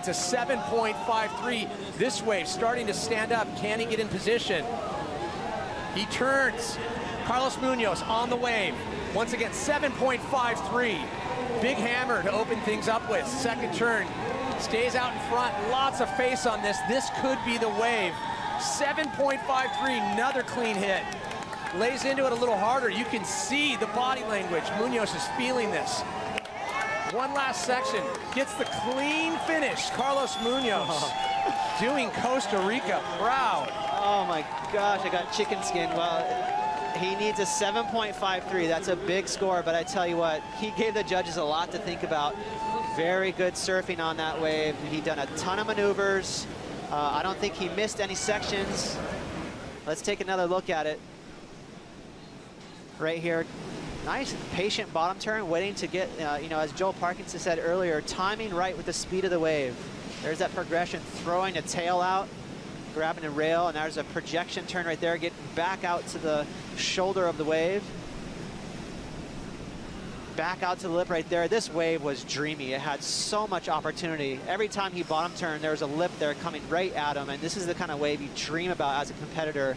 It's a 7.53. This wave starting to stand up. Can he get in position? He turns. Carlos Muñoz on the wave. Once again, 7.53. Big hammer to open things up with. Second turn. Stays out in front. Lots of face on this. This could be the wave. 7.53, another clean hit. Lays into it a little harder. You can see the body language. Muñoz is feeling this. One last section. Gets the clean finish. Carlos Muñoz doing Costa Rica proud. Oh my gosh, I got chicken skin. Well, he needs a 7.53. That's a big score, but I tell you what, he gave the judges a lot to think about. Very good surfing on that wave. He done a ton of maneuvers. I don't think he missed any sections. Let's take another look at it. Right here, nice patient bottom turn, waiting to get, you know, as Joel Parkinson said earlier, timing right with the speed of the wave. There's that progression, throwing a tail out, grabbing a rail, and there's a projection turn right there, getting back out to the shoulder of the wave. Back out to the lip right there. This wave was dreamy. It had so much opportunity. Every time he bottom turned, there was a lip there coming right at him, and this is the kind of wave you dream about as a competitor.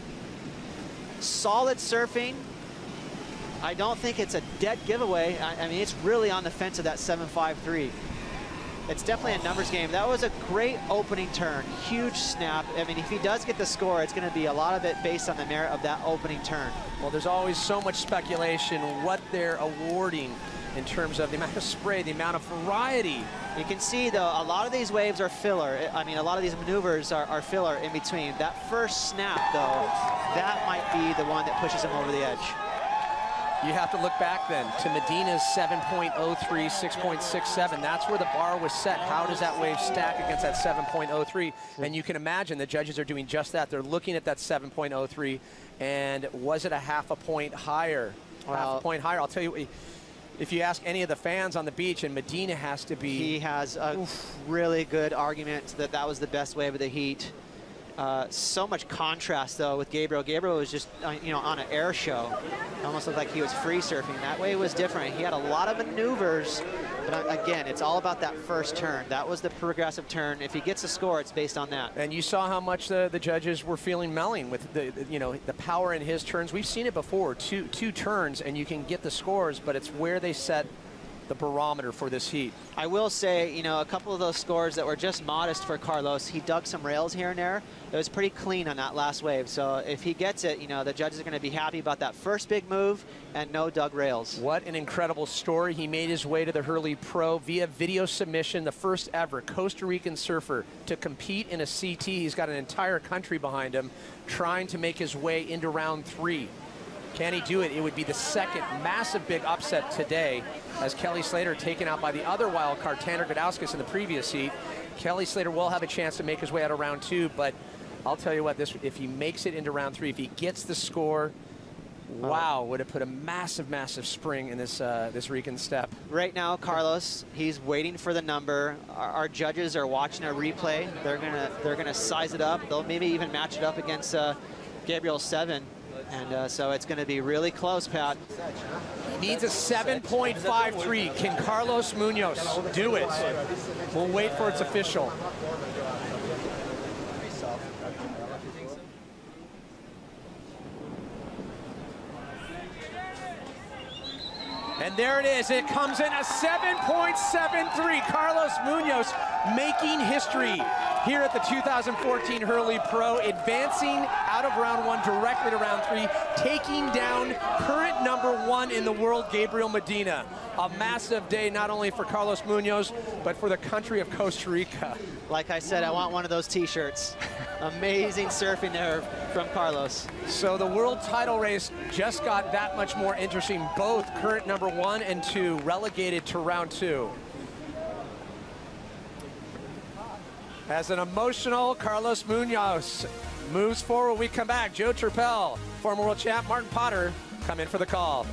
Solid surfing. I don't think it's a dead giveaway. I mean, it's really on the fence of that 7.53. It's definitely a numbers game. That was a great opening turn, huge snap. I mean, if he does get the score, it's going to be a lot of it based on the merit of that opening turn. Well, there's always so much speculation what they're awarding in terms of the amount of spray, the amount of variety. You can see, though, a lot of these waves are filler. I mean, a lot of these maneuvers are filler in between. That first snap, though, that might be the one that pushes him over the edge. You have to look back then to Medina's 7.03, 6.67. That's where the bar was set. How does that wave stack against that 7.03? And you can imagine the judges are doing just that. They're looking at that 7.03, and was it a half a point higher? Well, half a point higher. I'll tell you, if you ask any of the fans on the beach, and Medina has to be... He has a really good argument that that was the best wave of the heat. So much contrast, though, with Gabriel. Gabriel was just, you know, on an air show. It almost looked like he was free surfing. That way was different. He had a lot of maneuvers, but again, it's all about that first turn. That was the progressive turn. If he gets a score, it's based on that. And you saw how much the judges were feeling Melling with the you know, the power in his turns. We've seen it before, two turns, and you can get the scores, but it's where they set the barometer for this heat. I will say, you know, a couple of those scores that were just modest for Carlos, he dug some rails here and there. It was pretty clean on that last wave. So if he gets it, you know, the judges are going to be happy about that first big move and no dug rails. What an incredible story. He made his way to the Hurley Pro via video submission, the first ever Costa Rican surfer to compete in a CT. He's got an entire country behind him trying to make his way into round 3. Can he do it? It would be the second massive big upset today, as Kelly Slater taken out by the other wild card, Tanner Gudauskas, in the previous heat. Kelly Slater will have a chance to make his way out of round 2, but I'll tell you what, if he makes it into round 3, if he gets the score, wow, would it put a massive, massive spring in this this Rican step. Right now, Carlos, he's waiting for the number. Our judges are watching a replay. They're gonna size it up. They'll maybe even match it up against Gabriel's 7. And so it's going to be really close, Pat. He needs a 7.53. Can Carlos Muñoz do it? We'll wait for its official. And there it is. It comes in a 7.73. Carlos Muñoz making history here at the 2014 Hurley Pro, advancing out of round 1 directly to round 3, taking down current #1 in the world, Gabriel Medina. A massive day not only for Carlos Muñoz, but for the country of Costa Rica. Like I said, I want one of those t-shirts. Amazing surfing there from Carlos. So the world title race just got that much more interesting. Both current #1 and 2 relegated to round 2. As an emotional Carlos Muñoz moves forward, we come back. Joe Turpel, former world champ Martin Potter, come in for the call.